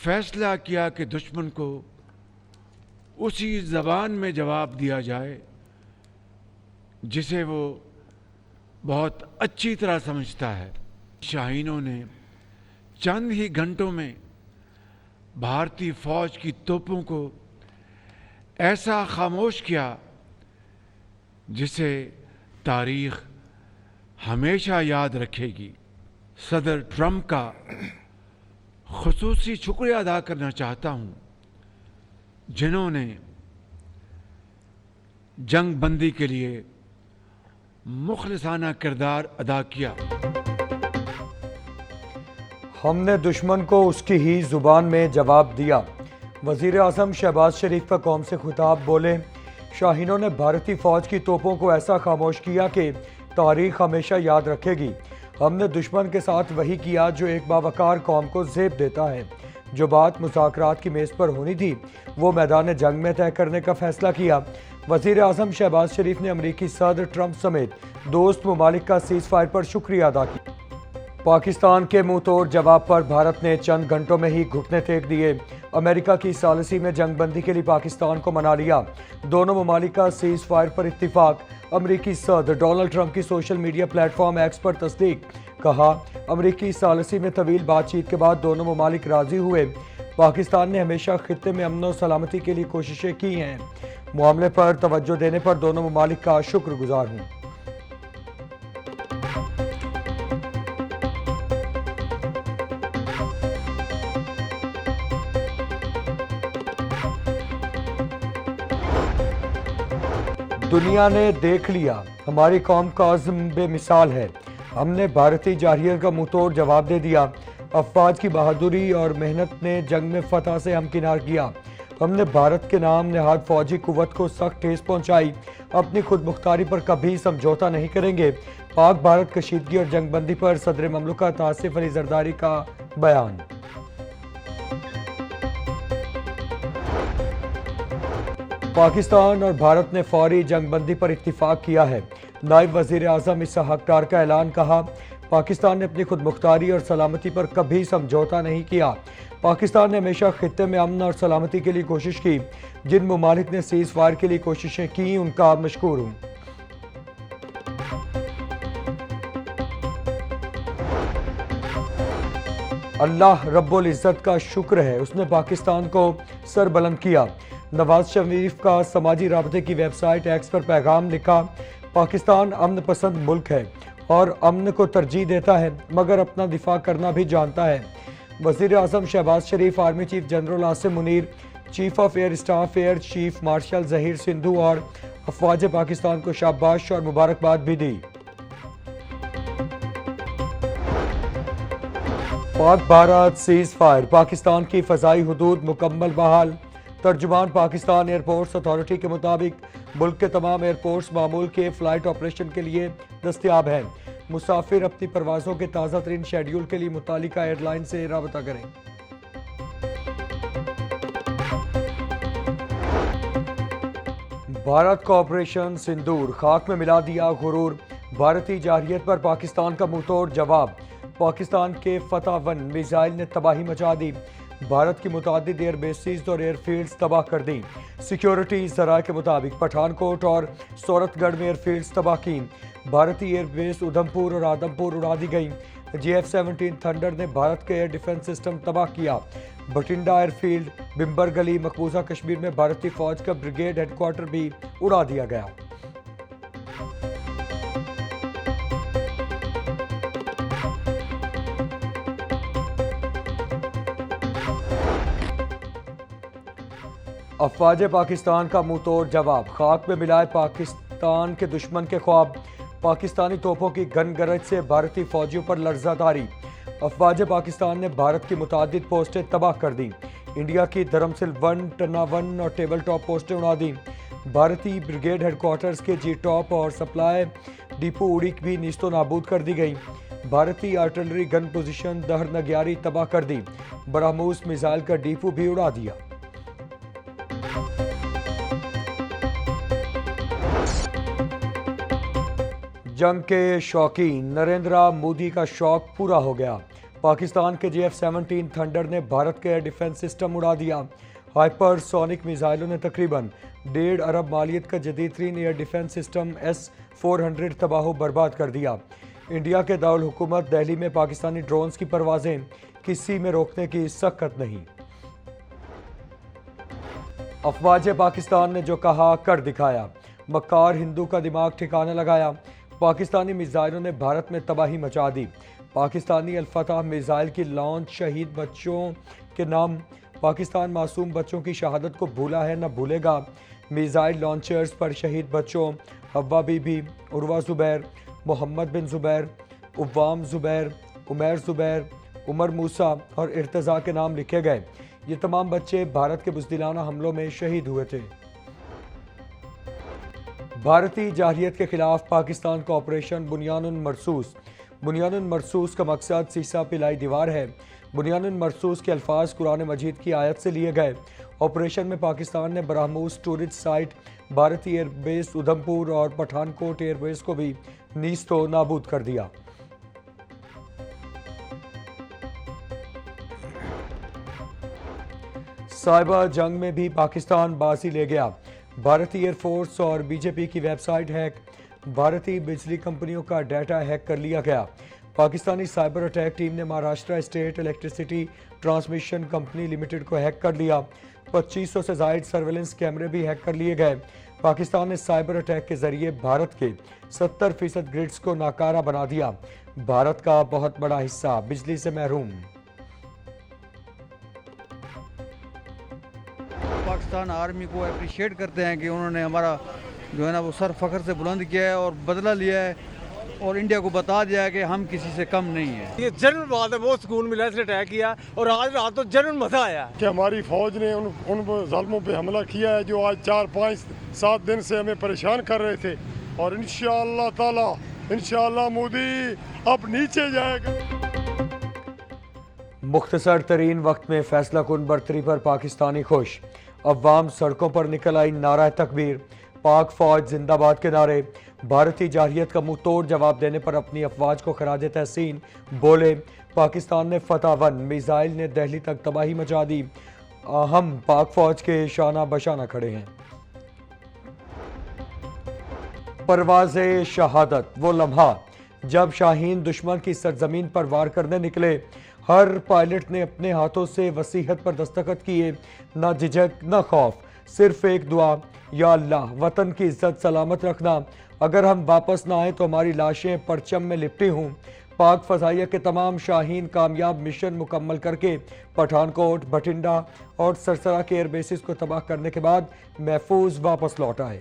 फैसला किया कि दुश्मन को उसी ज़बान में जवाब दिया जाए जिसे वो बहुत अच्छी तरह समझता है। शाहीनों ने चंद ही घंटों में भारतीय फ़ौज की तोपों को ऐसा खामोश किया जिसे तारीख़ हमेशा याद रखेगी। सदर ट्रंप का खुसूसी शुक्रिया अदा करना चाहता हूँ जिन्होंने जंग बंदी के लिए मुखलिसाना किरदार अदा किया। हमने दुश्मन को उसकी ही ज़ुबान में जवाब दिया। वज़ीर आज़म शहबाज शरीफ का कौम से खिताब बोले, शाहीनों ने भारतीय फ़ौज की तोपों को ऐसा खामोश किया कि तारीख़ हमेशा याद रखेगी। हमने दुश्मन के साथ वही किया जो एक बावकार कौम को ज़ेब देता है। जो बात मुज़ाकरात की मेज़ पर होनी थी वो मैदान जंग में तय करने का फ़ैसला किया। वज़ीर आज़म शहबाज शरीफ ने अमरीकी सदर ट्रंप समेत दोस्त ममालिक का सीज़ फायर पर शुक्रिया अदा किया। पाकिस्तान के मुंह तोड़ जवाब पर भारत ने चंद घंटों में ही घुटने टेक दिए। अमेरिका की सालिसी में जंग बंदी के लिए पाकिस्तान को मना लिया। दोनों ममालिक का सीज़ फायर पर इत्तिफाक। अमरीकी सदर डोनाल्ड ट्रंप की सोशल मीडिया प्लेटफॉर्म एक्स पर तस्दीक। कहा, अमरीकी सालिसी में तवील बातचीत के बाद दोनों ममालिक राजी हुए। पाकिस्तान ने हमेशा खित्ते में अमन और सलामती के लिए कोशिशें की हैं। मामले पर तवज्जो देने पर दोनों ममालिक का शुक्रगुजार हूँ। दुनिया ने देख लिया, हमारी कौम का अज़्म बेमिसाल है। हमने भारतीय जारहियत का मुंहतोड़ जवाब दे दिया। अफवाज की बहादुरी और मेहनत ने जंग में फतह से हमकिनार किया। हमने भारत के नाम नहाद फौजी कुव्वत को सख्त ठेस पहुंचाई। अपनी खुद मुख्तारी पर कभी समझौता नहीं करेंगे। पाक भारत कशीदगी और जंगबंदी पर सदर ममलकत आसिफ अली जरदारी का बयान। पाकिस्तान और भारत ने फौरी जंगबंदी पर इत्तिफाक किया है। नायब वज़ीर आज़म इसहाक डार का ऐलान। कहा, पाकिस्तान ने अपनी खुद मुख्तारी और सलामती पर कभी समझौता नहीं किया। पाकिस्तान ने हमेशा खित्ते में अमन और सलामती के लिए कोशिश की। जिन ममालिक ने सीज़ फायर के लिए कोशिशें की उनका मशकूर हूँ। अल्लाह रब्बुल इज़्ज़त का शुक्र है, उसने पाकिस्तान को सर बुलंद किया। नवाज शरीफ का समाजी राबते की वेबसाइट एक्स पर पैगाम लिखा, पाकिस्तान अमन पसंद मुल्क है और अमन को तरजीह देता है मगर अपना दिफा करना भी जानता है। वज़ीर आज़म Shahbaz Sharif, army chief general Asim Munir, chief of air staff air chief marshal Zaheer Sindhu और अफवाज पाकिस्तान को शाबाश और मुबारकबाद भी दी। पाक भारत सीज़ फायर, पाकिस्तान की फ़ज़ाई हुदूद मुकम्मल बहाल। तर्जुमान पाकिस्तान एयरपोर्ट्स अथॉरिटी के मुताबिक मुल्क के तमाम एयरपोर्ट्स मामूल के फ़्लाइट ऑपरेशन के लिए दस्तयाब हैं। मुसाफिर अपनी परवाज़ों के ताज़ा तरीन शेड्यूल के लिए मुतालिका एयरलाइन से राबता करें। भारत का ऑपरेशन सिंदूर, खाक में मिला दिया गुरूर। भारतीय जारहियत पर पाकिस्तान का मुंहतोड़ जवाब। पाकिस्तान के फतह 1 मिसाइल ने तबाही मचा दी। भारत की मुतादिद एयर बेसिस और एयरफील्ड्स तबाह कर दी। सिक्योरिटी ज़राए के मुताबिक पठानकोट और सूरतगढ़ में एयरफील्ड्स तबाह की। भारतीय एयरबेस उधमपुर और आदमपुर उड़ा दी गई। JF-17 थंडर ने भारत के एयर डिफेंस सिस्टम तबाह किया। बठिंडा एयरफील्ड, बिम्बर गली, मकबूजा कश्मीर में भारतीय फौज का ब्रिगेड हेडक्वार्टर भी उड़ा दिया गया। अफवाज पाकिस्तान का मुंहतोड़ जवाब। खाक में मिलाए पाकिस्तान के दुश्मन के ख्वाब। पाकिस्तानी तोपों की गन गरज से भारतीय फौजियों पर लर्ज़ादारी। अफवाज पाकिस्तान ने भारत की मुतादिद पोस्टें तबाह कर दी। इंडिया की धर्मसिल 1, टन्ना 1 और टेबल टॉप पोस्टें उड़ा दी। भारतीय ब्रिगेड हेडक्वार्टर्स के जी टॉप और सप्लाई डिपो उड़ी भी नीस्तो नाबूद कर दी गई। भारतीय आर्टिलरी गन पोजीशन दहर नग्यारी तबाह कर दी। ब्रह्मोस मिसाइल का डिपो भी उड़ा दिया। जंग के शौकीन, नरेंद्र मोदी का शौक पूरा हो गया। پاکستان کے JF-17 تھنڈر نے بھارت کے ایئر ڈیفنس سسٹم اڑا دیا۔ ہائپر سونک میزائلوں نے تقریباً 1.5 ارب مالیت کا جدید ترین ایئر ڈیفنس سسٹم S-400 تباہ و برباد کر دیا۔ انڈیا کے دارالحکومت دہلی میں پاکستانی ڈرونز کی پروازیں کسی میں روکنے کی سخت نہیں۔ افواج پاکستان نے جو کہا کر دکھایا، مکار ہندو کا دماغ ٹھکانے لگایا۔ پاکستانی میزائلوں نے بھارت میں تباہی مچا دی۔ پاکستانی الفتح میزائل کی لانچ شہید بچوں کے نام۔ پاکستان معصوم بچوں کی شہادت کو بھولا ہے نہ بھولے گا۔ میزائل لانچرز پر شہید بچوں حوا بی بی، عروہ زبیر، محمد بن زبیر، عوام زبیر، عمیر زبیر، عمر موسیٰ اور ارتضیٰ کے نام لکھے گئے۔ یہ تمام بچے بھارت کے بزدلانہ حملوں میں شہید ہوئے تھے۔ بھارتی جارحیت کے خلاف پاکستان کا آپریشن بنیان مرصوص۔ بنیان مرصوص کا مقصد سیسا پلائی دیوار ہے۔ بنیان مرصوص کے الفاظ قرآن مجید کی آیت سے لیے گئے۔ آپریشن میں پاکستان نے برہموس ٹورسٹ سائٹ، بھارتی ایئر بیس ادھمپور اور پٹھان کوٹ ایئر بیس کو بھی نیست و نابود کر دیا۔ سائبر جنگ میں بھی پاکستان بازی لے گیا۔ بھارتی ایئر فورس اور BJP کی ویب سائٹ ہیک۔ بھارتی بجلی کمپنیوں کا ڈیٹا ہیک کر لیا گیا۔ پاکستانی سائبر اٹیک ٹیم نے Maharashtra state electricity transmission company limited کو ہیک کر لیا۔ 2500 سے زائد سرویلنس کیمرے بھی ہیک کر لیے گئے۔ پاکستان نے سائبر اٹیک کے ذریعے بھارت کے 70% گرڈز کو ناکارہ بنا دیا۔ بھارت کا بہت بڑا حصہ بجلی سے محروم۔ پاکستان آرمی کو اپریشیٹ کرتے ہیں کہ انہوں نے ہمارا جو ہے نا وہ سر فخر سے بلند کیا ہے اور بدلہ لیا ہے اور انڈیا کو بتا دیا ہے کہ ہم کسی سے کم نہیں ہیں۔ یہ جنرل بات ہے، بہت سکون ملا اس نے اٹیک کیا اور آج رات تو جنرل مزہ آیا کہ ہماری فوج نے ان ظالموں پہ حملہ کیا ہے جو آج 4 5 7 دن سے ہمیں پریشان کر رہے تھے، اور انشاءاللہ تعالی انشاءاللہ مودی اب نیچے جائے گا۔ مختصر ترین وقت میں فیصلہ کن برتری پر پاکستانی خوش۔ عوام سڑکوں پر نکل آئی، نعرہ تکبیر، پاک فوج زندہ باد کے نعرے۔ بھارتی جارحیت کا منہ توڑ جواب دینے پر اپنی افواج کو خراج تحسین بولے، پاکستان نے فتح ون میزائل نے دہلی تک تباہی مچا دی، ہم پاک فوج کے شانہ بشانہ کھڑے ہیں۔ پرواز شہادت، وہ لمحہ جب شاہین دشمن کی سرزمین پر وار کرنے نکلے، ہر پائلٹ نے اپنے ہاتھوں سے وصیت پر دستخط کیے، نہ جھجک نہ خوف، صرف ایک دعا، یا اللہ وطن کی عزت سلامت رکھنا، اگر ہم واپس نہ آئیں تو ہماری لاشیں پرچم میں لپٹی ہوں۔ پاک فضائیہ کے تمام شاہین کامیاب مشن مکمل کر کے پٹھان کوٹ، بھٹنڈا اور سرسرہ کے ایئر بیسز کو تباہ کرنے کے بعد محفوظ واپس لوٹ آئے۔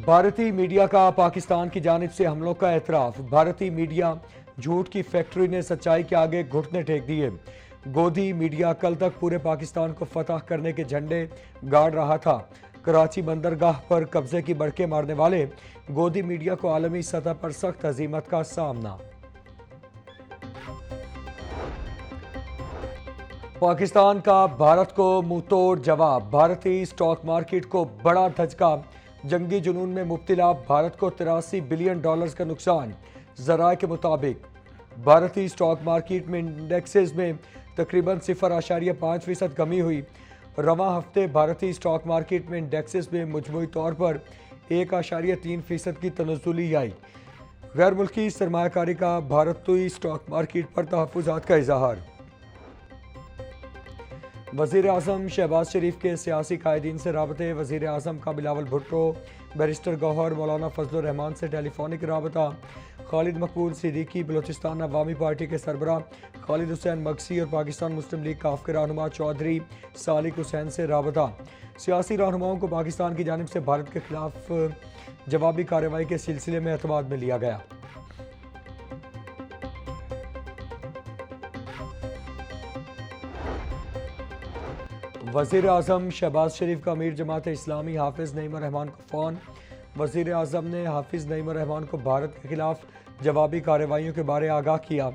بھارتی میڈیا کا پاکستان کی جانب سے حملوں کا اعتراف۔ بھارتی میڈیا جھوٹ کی فیکٹری نے سچائی کے آگے گھٹنے ٹیک دیے۔ گودی میڈیا کل تک پورے پاکستان کو فتح کرنے کے جھنڈے گاڑ رہا تھا۔ کراچی بندرگاہ پر قبضے کی بڑکیں مارنے والے گودی میڈیا کو عالمی سطح پر سخت ہزیمت کا سامنا۔ پاکستان کا بھارت کو منہ توڑ جواب۔ بھارتی سٹاک مارکیٹ کو بڑا دھچکا، جنگی جنون میں مبتلا بھارت کو $83 بلین کا نقصان۔ ذرائع کے مطابق بھارتی سٹاک مارکیٹ میں انڈیکسز میں تقریباً 0.5% کمی ہوئی۔ رواں ہفتے بھارتی سٹاک مارکیٹ میں انڈیکسز میں مجموعی طور پر 1.3% کی تنزلی آئی۔ غیر ملکی سرمایہ کاری کا بھارتی سٹاک مارکیٹ پر تحفظات کا اظہار۔ وزیر اعظم شہباز شریف کے سیاسی قائدین سے رابطے۔ وزیر اعظم کا بلاول بھٹو، بیرسٹر گوہر مولانا فضل الرحمان سے ٹیلی فونک رابطہ۔ خالد مقبول صدیقی بلوچستان عوامی پارٹی کے سربراہ خالد حسین مگسی اور پاکستان مسلم لیگ کاف کے رہنما چودھری سالک حسین سے رابطہ۔ سیاسی رہنماؤں کو پاکستان کی جانب سے بھارت کے خلاف جوابی کارروائی کے سلسلے میں اعتماد میں لیا گیا۔ وزیر اعظم شہباز شریف کا امیر جماعت اسلامی حافظ نعیم الرحمان کو فون۔ وزیر اعظم نے حافظ نعیم الرحمان کو بھارت کے خلاف جوابی کارروائیوں کے بارے آگاہ کیا۔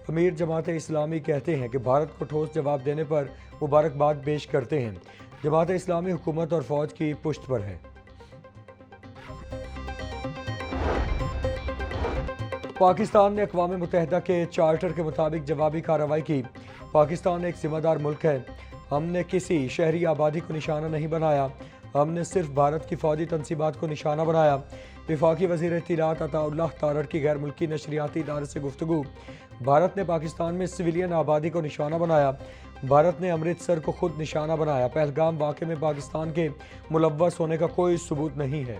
امیر جماعت اسلامی کہتے ہیں کہ بھارت کو ٹھوس جواب دینے پر مبارکباد پیش کرتے ہیں۔ جماعت اسلامی حکومت اور فوج کی پشت پر ہے۔ पाकिस्तान ने अक़वाम मुत्तहिदा के चार्टर के मुताबिक जवाबी कार्रवाई की। पाकिस्तान एक ज़िम्मेदार मुल्क है। हमने किसी शहरी आबादी को निशाना नहीं बनाया, हमने सिर्फ भारत की फ़ौजी तनसीबात को निशाना बनाया। वफाकी वज़ीर इत्तलात अताउल्लाह तारड़ की गैर मुल्की नशरियाती इदारे से गुफ्तगू। भारत ने पाकिस्तान में सिविलियन आबादी को निशाना बनाया। भारत ने अमृतसर को खुद निशाना बनाया। पहलगाम वाक़े में पाकिस्तान के मुलव्वस होने का कोई सबूत नहीं है।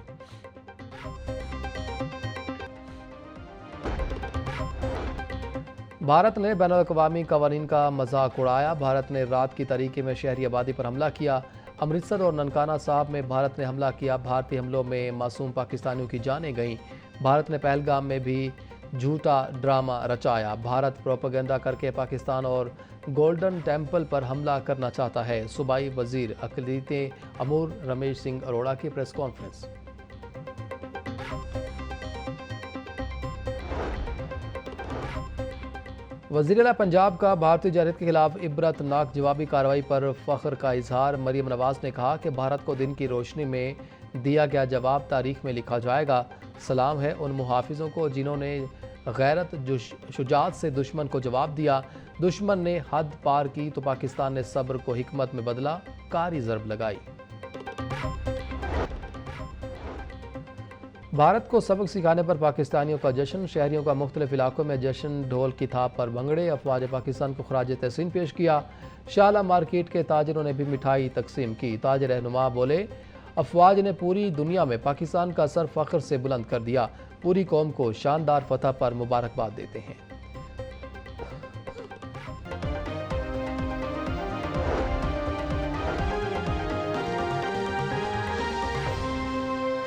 भारत ने बैनुल-अक़वामी क़वानीन का मजाक उड़ाया। भारत ने रात की तारीकी में शहरी आबादी पर हमला किया। अमृतसर और ननकाना साहब में भारत ने हमला किया। भारतीय हमलों में मासूम पाकिस्तानियों की जानें गईं। भारत ने पहलगाम में भी झूठा ड्रामा रचाया। भारत प्रोपेगेंडा करके पाकिस्तान और गोल्डन टेम्पल पर हमला करना चाहता है। सूबाई वजीर अक़लियती अमूर रमेश सिंह अरोड़ा की प्रेस कॉन्फ्रेंस। वज़ीर आला पंजाब का भारतीय जारत के खिलाफ इबरतनाक जवाबी कार्रवाई पर फ़ख्र का इजहार। मरीम नवाज़ ने कहा कि भारत को दिन की रोशनी में दिया गया जवाब तारीख में लिखा जाएगा। सलाम है उन मुहाफिजों को जिन्होंने गैरत शुजात से दुश्मन को जवाब दिया। दुश्मन ने हद पार की तो पाकिस्तान ने सब्र को हिकमत में बदला, कारी ज़रब लगाई। भारत को सबक सिखाने पर पाकिस्तानियों का जश्न। शहरियों का मुख्तलिफ इलाकों में जश्न, ढोल की थाप पर भंगड़े। अफवाज पाकिस्तान को खराज तहसीन पेश किया। शाला मार्केट के ताजरों ने भी मिठाई तकसीम की। ताज रहनुमा बोले, अफवाज ने पूरी दुनिया में पाकिस्तान का सर फ़ख्र से बुलंद कर दिया। पूरी कौम को शानदार फतह पर मुबारकबाद देते हैं।